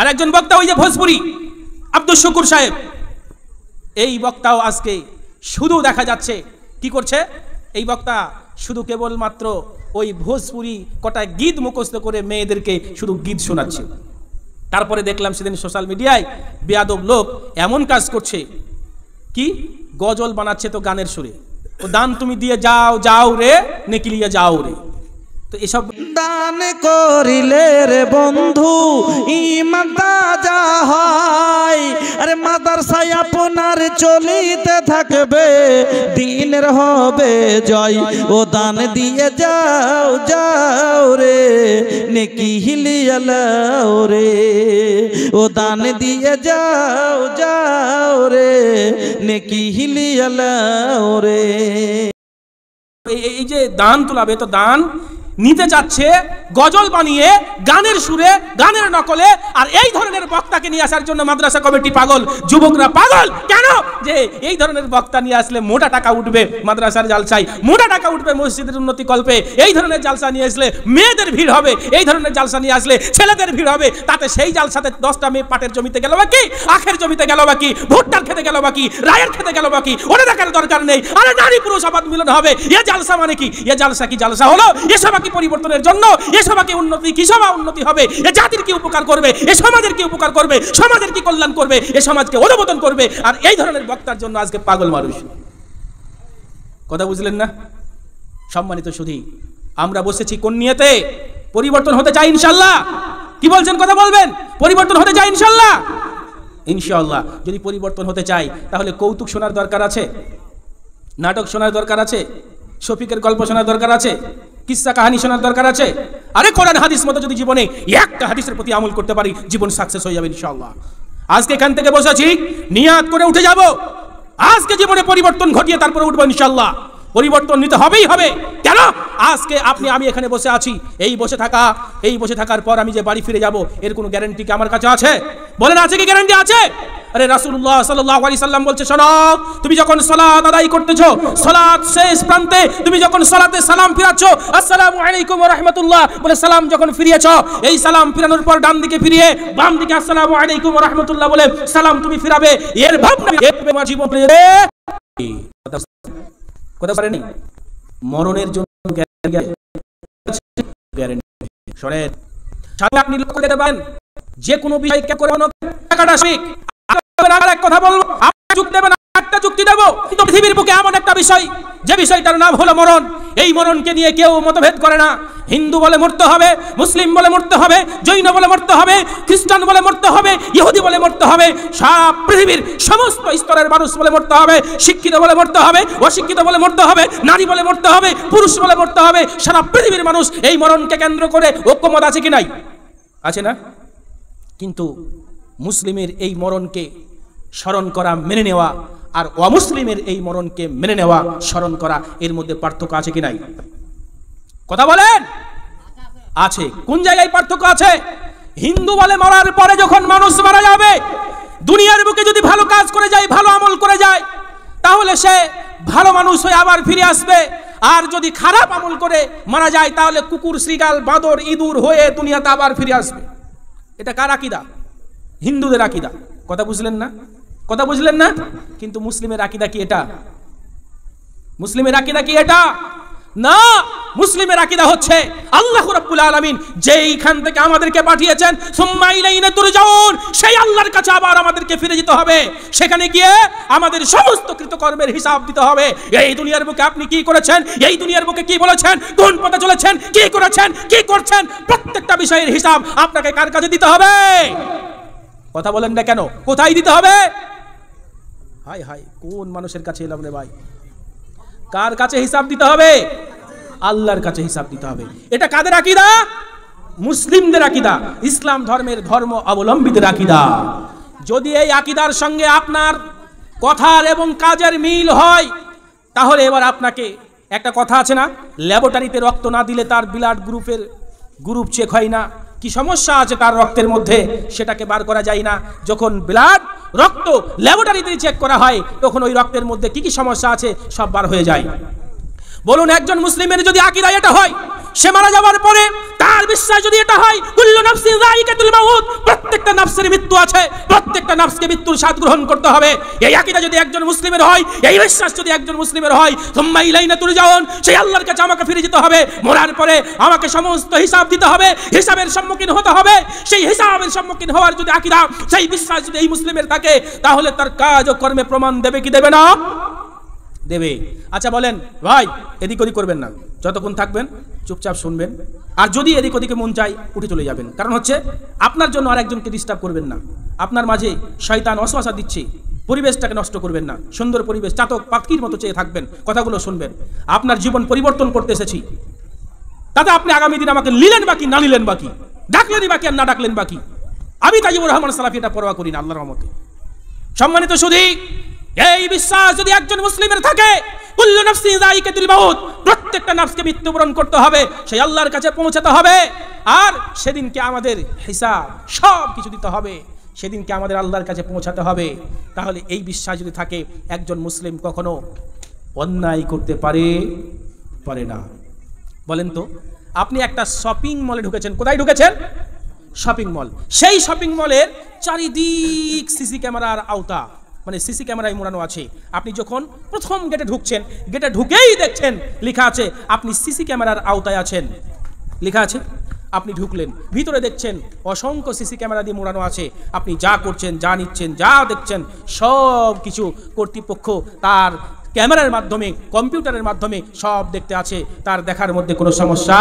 আর একজন বক্তা ওই যে ভোজপুরি আব্দুল শুকুর সাহেব, এই বক্তাও আজকে শুধু দেখা যাচ্ছে কি করছে, এই বক্তা শুধু কেবলমাত্র ওই ভোজপুরি কটা গীত মুখস্থ করে মেয়েদেরকে শুধু গীত শোনাচ্ছে। তারপরে দেখলাম সেদিন সোশ্যাল মিডিয়ায় বেয়াদব লোক এমন কাজ করছে, কি গজল বানাচ্ছে তো গানের সুরে, ও দান তুমি দিয়ে যাও যাও রে নেকিলিয়ে যাও রে। তো এসব দান করিলে রে বন্ধু ঈমান তাজা হয়, আরে মাদ্রাসায় আপনার চলিতে থাকবে, দিনের হবে জয়। ও দান দিয়ে যাও যাও রে নেকি হিলিয়ে লাও রে, ও দান দিয়ে যাও যাও রে নেকি হিলিয়ে লাও রে। এই যে দান তোলাবে, তো দান নিতে যাচ্ছে গজল বানিয়ে গানের সুরে গানের নকলে। আর এই ধরনের বক্তাকে নিয়ে আসার জন্য মাদ্রাসা কমিটি পাগল, যুবকরা পাগল। কেন? যে এই ধরনের বক্তা নিয়ে আসলে মোটা টাকা উঠবে মাদ্রাসার জালসায়, মোটা টাকা উঠবে মসজিদের উন্নতি কল্পে। এই ধরনের জালসা নিয়ে আসলে মেয়েদের ভিড় হবে, এই ধরনের জালসা নিয়ে আসলে ছেলেদের ভিড় হবে। তাতে সেই জালসাতে 10টা মেয়ে পাটের জমিতে গেল বাকি, আখের জমিতে গেল বাকি, ভুট্টার খেতে গেল বাকি, রায়ের খেতে গেল বাকি, ওটা দেখার দরকার নেই। আরে নারী পুরুষ আবাদ মিলন হবে। এ জালসা মানে কি? এ জালসা কি জালসা হলো? এসব কি পরিবর্তনের জন্য? এসব কি উন্নতি? কি সভা উন্নতি হবে? এ জাতির কি উপকার করবে? এ সমাজের কি উপকার করবে? সমাজের কি কল্যাণ করবে? এ সমাজকে অনুমোদন করবে। আর এই ধরনের বক্তার জন্য আজকে পাগল মানুষ। কথা বুঝলেন না? সম্মানিত সুধী, আমরা বসেছি কোন নিয়তে? পরিবর্তন হতে চাই ইনশাআল্লাহ। কি বলছেন? কথা বলবেন। পরিবর্তন হতে চাই ইনশাআল্লাহ। ইনশাআল্লাহ যদি পরিবর্তন হতে চাই তাহলে কৌতুক শোনার দরকার আছে, নাটক শোনার দরকার আছে, শফিকের গল্প শোনার দরকার আছে, কিসসা কাহিনী শোনার দরকার আছে। আরে কোরআন হাদিস মতো যদি জীবনে একটা হাদিসের প্রতি আমল করতে পারি, জীবন সাকসেস হয়ে যাবে ইনশাআল্লাহ। আজকে এখান থেকে বসেছি, নিয়াত করে উঠে যাব। আজকে জীবনে পরিবর্তন ঘটিয়ে তারপরে উঠবো ইনশাআল্লাহ। পরিবর্তন নিতে হবেই হবে। কেন? আজকে আমি এখানে বসে আছি, এই বসে থাকার পর আমি যে বাড়ি ফিরে যাব, এর কোনো গ্যারান্টি কি আমার কাছে আছে? বলেন, আছে কি গ্যারান্টি আছে? আরে রাসূলুল্লাহ সাল্লাল্লাহু আলাইহি সাল্লাম বলছে, শোনো, তুমি যখন সালাত আদায় করতেছো, সালাত শেষ প্রান্তে তুমি যখন সালাতে সালাম ফিরাচ্ছ, আসসালামু আলাইকুম ওয়া রাহমাতুল্লাহ বলে সালাম যখন ফিরিয়েছো, এই সালাম ফিরানোর পর ডান দিকে ফিরিয়ে বাম দিকে আসসালামু আলাইকুম ওয়া রাহমাতুল্লাহ বলে সালাম তুমি ফিরাবে। এর ভাবনা তোমার জীবনে কথা পারেনি। মরণের জন্য গ্যারান্টি শোনেন, আপনি লক্ষ্য করতে পারেন যে কোনো বিষয় কে করে টাকাটা শিখ। আর এক কথা বলবো, আপনি যুক্তি দেবেন, একটা যুক্তি দেবো। কিন্তু পৃথিবীর বুকে এমন একটা বিষয়, যে বিষয়টার নাম হলো মরণ। এই মরণকে নিয়ে কেউ মতভেদ করে না। হিন্দু বলে মরতে হবে, মুসলিম বলে মরতে হবে, জৈন বলে মরতে হবে, খ্রিস্টান বলে মরতে হবে, ইহুদি বলে মরতে হবে, সব পৃথিবীর সমস্ত স্তরের মানুষ বলে মরতে হবে। শিক্ষিত বলে মরতে হবে, অশিক্ষিত বলে মরতে হবে, নারী বলে মরতে হবে, পুরুষ বলে মরতে হবে। সারা পৃথিবীর মানুষ এই মরণকে কেন্দ্র করে ঐক্যমত আছে কি নাই? আছে না? কিন্তু মুসলিমের এই মরণকে স্মরণ করা, মেনে নেওয়া, আর অমুসলিমের এই মরণকে মেনে নেওয়া, স্মরণ করা, এর মধ্যে পার্থক্য আছে কি নাই? কথা বলেন। আছে। কোন জায়গায় পার্থক্য আছে? হিন্দু বলে মরার পরে যখন মানুষ মারা যাবে, দুনিয়ার বুকে যদি ভালো কাজ করে যায়, ভালো আমল করে যায়, তাহলে সে ভালো মানুষ হয়ে আবার ফিরে আসবে। আর যদি খারাপ আমল করে মারা যায়, তাহলে কুকুর, শ্রীগাল, বাঁদর, ইঁদুর হয়ে দুনিয়াতে আবার ফিরে আসবে। এটা কার আকীদা? হিন্দুদের আকীদা। কথা বুঝলেন না? কথা বুঝলেন না? কিন্তু মুসলিমের আকীদা কি এটা? মুসলিমের আকীদা কি এটা? না, মুসলিমের আকীদা হচ্ছে আল্লাহ রাব্বুল আলামিন যেইখান থেকে আমাদেরকে পাঠিয়েছেন, সুম্মা ইলাইনা তুরজাউন, সেই আল্লাহর কাছে আবার আমাদেরকে ফিরে যেতে হবে। সেখানে গিয়ে আমাদের সমস্ত কৃতকর্মের হিসাব দিতে হবে। এই দুনিয়ার বুকে আপনি কি করেছেন, এই দুনিয়ার বুকে কি বলেছেন, কোন পথে চলেছেন, কি করেছেন, কি করছেন, প্রত্যেকটা বিষয়ের হিসাব আপনাকে কার কাছে দিতে হবে? কথা বলেন না কেন? কোথায় দিতে হবে? হাই হাই, কোন মানুষের কাছে এলাম রে ভাই? কার কাছে হিসাব দিতে হবে? আল্লাহর কাছে হিসাব দিতে হবে। এটা কাদের আকীদা? মুসলিমদের আকীদা, ইসলাম ধর্মের ধর্ম অবলম্বীদের আকীদা। যদি এই আকীদার সঙ্গে আপনার কথার এবং কাজের মিল হয়, তাহলে এবার আপনাকে একটা কথা আছে না, ল্যাবরেটরিতে রক্ত না দিলে তার ব্লাড গ্রুপ চেক হয় না। কি সমস্যা আছে তার রক্তের মধ্যে, সেটাকে বার করা যায় না। যখন রক্ত ল্যাবরেটরিতে চেক করা হয়, তখন ওই রক্তের মধ্যে কি কি সমস্যা আছে সব বার হয়ে যায়। বলুন, একজন মুসলিমের যদি আকীদা এটা হয়, সে মারা যাওয়ার পরে তার বিশ্বাস যদি এটা হয়, কুল্লু নাফসিন যায়িকাতুল মাউত, প্রত্যেকটা নাফসের মৃত্যু আছে, প্রত্যেকটা নাফসকে মৃত্যুর স্বাদ গ্রহণ করতে হবে। এই আকীদা যদি একজন মুসলিমের হয়, এই বিশ্বাস যদি একজন মুসলিমের হয়, সুম্মা ইলাইনা তুরজাউন, সেই আল্লাহর কাছে আমাকে ফিরে যেতে হবে। মরার পরে আমাকে সমস্ত হিসাব দিতে হবে, হিসাবের সম্মুখীন হতে হবে। সেই হিসাবের সম্মুখীন হওয়ার যদি আকীদা, সেই বিশ্বাস যদি এই মুসলিমের থাকে, তাহলে তার কাজ ও কর্মে প্রমাণ দেবে কি দেবে না? দেবে। আচ্ছা বলেন ভাই, এদিক ওদিক করবেন না, যতক্ষণ থাকবেন চুপচাপ শুনবেন। আর যদি এদিক ওদিকে মন চাই উঠে চলে যাবেন। কারণ হচ্ছে আপনার জন্য আর একজনকে ডিস্টার্ব করবেন না। আপনার মাঝে শয়তান ওয়াসওয়াসা দিচ্ছে, পরিবেশটাকে নষ্ট করবেন না। সুন্দর পরিবেশ, চাতক পাখির মতো চেয়ে থাকবেন, কথাগুলো শুনবেন। আপনার জীবন পরিবর্তন করতে এসেছি, তাতে আপনি আগামী দিন আমাকে নিলেন বাকি না নিলেন বাকি, ডাকলেনই বাকি আর না ডাকলেন বাকি, আমি তাজিবুর রহমান সালাফি এটা পরোয়া করি না আল্লাহর রহমতে। সম্মানিত শুধু এই বিশ্বাস যদি একজন মুসলিমের থাকে, কুল্লু নাফসিন যায়িকাতুল মাউত, প্রত্যেকটা নাফসকে মৃত্যুবরণ করতে হবে, সেই আল্লাহর কাছে পৌঁছাতে হবে। আর সেদিনকে আমাদের হিসাব সব কিছু দিতে হবে, সেদিনকে আমাদের আল্লাহর কাছে পৌঁছাতে হবে। তাহলে এই বিশ্বাস যদি থাকে, একজন মুসলিম কখনো অন্যায় করতে পারে না। বলেন তো, আপনি একটা শপিং মলে ঢুকেছেন, কোথায় ঢুকেছেন? Shopping mall. সেই শপিং মলের চারিদিক সিসি ক্যামেরার আওতা, মানে সিসি ক্যামেরায় মোড়ানো আছে। আপনি যখন প্রথম গেটে ঢুকছেন, গেটে ঢুকেই দেখছেন লেখা আছে আপনি সিসি ক্যামেরার আওতায় আছেন, লেখা আছে। আপনি ঢুকলেন, ভিতরে দেখছেন অসংখ্য সিসি ক্যামেরা দিয়ে মোড়ানো আছে। আপনি যা করছেন, যা নিচ্ছেন, যা দেখছেন, সব কিছু কর্তৃপক্ষ তার ক্যামেরার মাধ্যমে, কম্পিউটারের মাধ্যমে সব দেখতে আছে। তার দেখার মধ্যে কোনো সমস্যা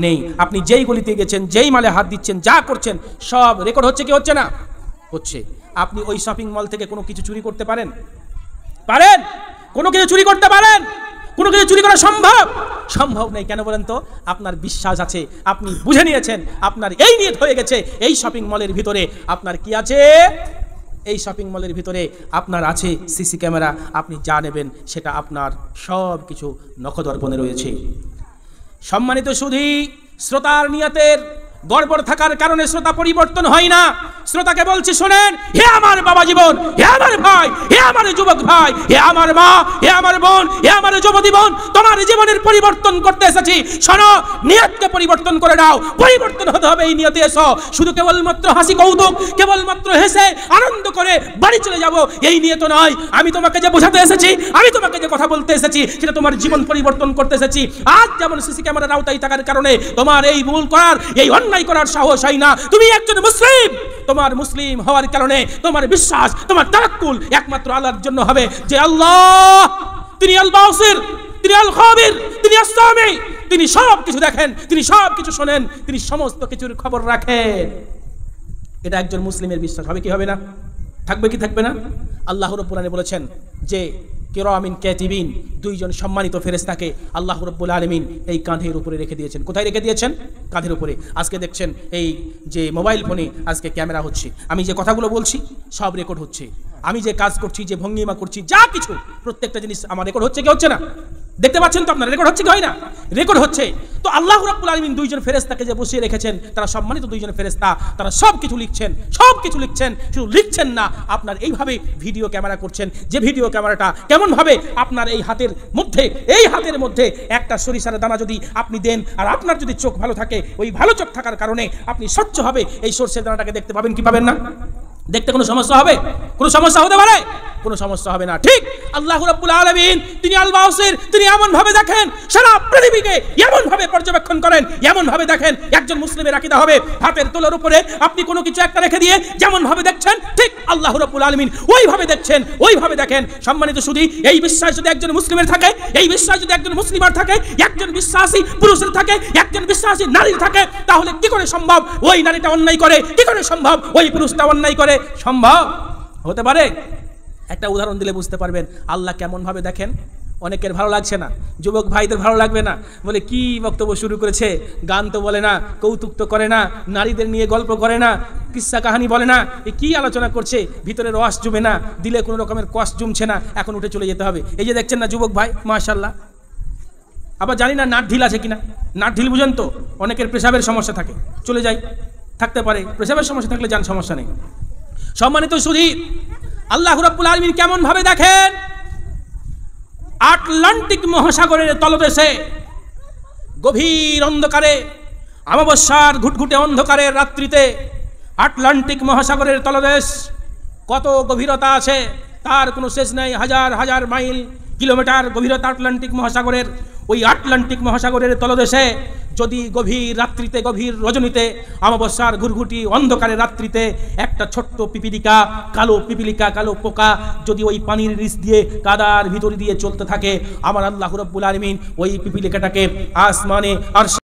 নেই। আপনি যেই গলিতে গেছেন, যেই মালে হাত দিচ্ছেন, যা করছেন, সব রেকর্ড হচ্ছে কি হচ্ছে না? হচ্ছে। আপনি ওই শপিং মল থেকে কোনো কিছু চুরি করতে পারেন? কোনো কিছু চুরি করতে পারেন? কোনো কিছু চুরি করা সম্ভব নেই। কেন বলেন তো? আপনার বিশ্বাস আছে, আপনি বুঝে নিয়েছেন, আপনার এই নিয়ত হয়ে গেছে। এই শপিং মলের ভিতরে আপনার কি আছে? এই শপিং মলের ভিতরে আপনার আছে সিসি ক্যামেরা। আপনি যা নেবেন সেটা আপনার সব কিছু নখদর্পণে রয়েছে। সম্মানিত সুধী, শ্রোতার নিয়তের গড়বড় থাকার কারণে শ্রোতা পরিবর্তন হয় না। শ্রোতাকে বলছি, শোনেন, হে আমার বাবা জীবন, হে আমার ভাই, হে আমার যুবক ভাই, হে আমার মা, হে আমার বোন, হে আমার যুবতী বোন, তোমার জীবনের পরিবর্তন করতে এসেছি। শোনো, নিয়তকে পরিবর্তন করে দাও। পরিবর্তন হতে হবে এই নিয়তে এসো। শুধু কেবলমাত্র হাসি কৌতুক, কেবলমাত্র হেসে আনন্দ করে বাড়ি চলে যাব, এই নিয়ত নয়। আমি তোমাকে যে বোঝাতে এসেছি, আমি তোমাকে যে কথা বলতে এসেছি, সেটা তোমার জীবন পরিবর্তন করতে এসেছি। আজ যেমন সিসি ক্যামেরার আওতায় থাকার কারণে তোমার এই ভুল করার, এই অন্যায় করার সাহস হয় না। তুমি একজন মুসলিম, তোমার মুসলিম হওয়ার কারণে তোমার বিশ্বাস, তোমার তাওয়াক্কুল একমাত্র আল্লাহর জন্য হবে, যে আল্লাহ তিনি আল বাসির, তিনি আল খাবির, তিনি আস-সামি, তিনি সব কিছু দেখেন, তিনি সব কিছু শোনেন, তিনি সমস্ত কিছুর খবর রাখেন। এটা একজন মুসলিমের বিশ্বাস হবে কি হবে না? থাকবে কি থাকবে না? আল্লাহ রাব্বুল আলামিন বলেছেন যে কিরামিন কাতিবিন, দুইজন সম্মানিত ফেরেশতাকে আল্লাহ রাব্বুল আলামিন এই কাঁধের উপরে রেখে দিয়েছেন। কোথায় রেখে দিয়েছেন? কাঁধের উপরে। আজকে দেখছেন এই যে মোবাইল ফোনে আজকে ক্যামেরা হচ্ছে, আমি যে কথাগুলো বলছি সব রেকর্ড হচ্ছে। আমি যে কাজ করছি, যে ভঙ্গিমা করছি, যা কিছু প্রত্যেকটা জিনিস আমার রেকর্ড হচ্ছে কি হচ্ছে না? দেখতে পাচ্ছেন তো আপনারা, রেকর্ড হচ্ছে কি হয় না? রেকর্ড হচ্ছে। তো আল্লাহ রাব্বুল আলামিন দুইজন ফেরেশতাকে যে বসিয়ে রেখেছেন, তারা সম্মানিত দুইজন ফেরেশতা, তারা সব কিছু লিখছেন, সব কিছু লিখছেন। শুধু লিখছেন না, আপনার এইভাবে ভিডিও ক্যামেরা করছেন, যে ভিডিও ক্যামেরাটা কেমন ভাবে আপনার এই হাতের মধ্যে একটা সরিষার দানা যদি আপনি দেন, আর আপনার যদি চোখ ভালো থাকে, ওই ভালো চোখ থাকার কারণে আপনি স্বচ্ছভাবে এই সরিষার দানাটাকে দেখতে পাবেন কি পাবেন না? দেখতে কোনো সমস্যা হবে? কোনো সমস্যা হতে পারে? কোনো সমস্যা হবে না। ঠিক আল্লাহ রাব্বুল আলামিন তিনি আল বাসির, তিনি এমন ভাবে দেখেন, সারা পৃথিবীকে এমন ভাবে পর্যবেক্ষণ করেন, এমন ভাবে দেখেন। একজন মুসলিমের আকীদা হবে হাতের তোলার উপরে আপনি কোনো কিছু একটা রেখে দিয়ে যেমন ভাবে দেখছেন, ঠিক আল্লাহ রাব্বুল আলামিন ওইভাবে দেখছেন, ওইভাবে দেখেন। সম্মানিত সুধী, এই বিশ্বাস যদি একজন মুসলিমের থাকে, এই বিশ্বাস যদি একজন মুসলিমার থাকে, একজন বিশ্বাসী পুরুষের থাকে, একজন বিশ্বাসী নারীর থাকে, তাহলে কি করে সম্ভব ওই নারীটা অন্যায় করে? কি করে সম্ভব ওই পুরুষটা অন্যায় করে? সম্ভব হতে পারে? একটা উদাহরণ দিলে বুঝতে পারবেন আল্লাহ কেমন ভাবে দেখেন। অনেকের ভালো লাগছে না, যুবক ভাইদের ভালো লাগবে না, বলে কি বক্তব্য শুরু করেছে, গান তো বলে না, কৌতুক তো করে না, নারীদের নিয়ে গল্প করে না, কিস্সা কাহানি বলে না, এ কি আলোচনা করছে, ভিতরে রস জমে না, দিলে কোনো রকমের কষ্ট জমছে না, এখন উঠে চলে যেতে হবে। এই যে দেখছেন না যুবক ভাই, মাশাআল্লাহ। আবার জানি না নাট ঢিল আছে কিনা। নাট ঢিল বুঝেন তো, অনেকের পেশাবের সমস্যা থাকে, চলে যায়, থাকতে পারে, পেশাবের সমস্যা থাকলে যান, সমস্যা নেই। সম্মানিত সুধী, আল্লাহ রাব্বুল আলামিন কেমন ভাবে দেখেন? আটলান্টিক মহাসাগরের তলদেশে গভীর অন্ধকারে, অমাবস্যার ঘুটঘুটে অন্ধকারের রাত্রিতে আটলান্টিক মহাসাগরের তলদেশ কত গভীরতা আছে তার কোনো শেষ নেই। হাজার হাজার মাইল কিলোমিটার গভীরতা আটলান্টিক মহাসাগরের। ওই আটলান্টিক মহাসাগরের তলদেশে যদি গভীর রাত্রিতে, গভীর রজনীতে, অমাবস্যার ঘুরঘুটি অন্ধকারের রাত্রিতে একটা ছোট্ট পিপিলিকা, কালো পিপিলিকা, কালো পোকা যদি ওই পানির নিচ দিয়ে কাদার ভিতর দিয়ে চলতে থাকে, আমার আল্লাহ রাব্বুল আলামিন ওই পিপিলিকাটাকে আসমানে আর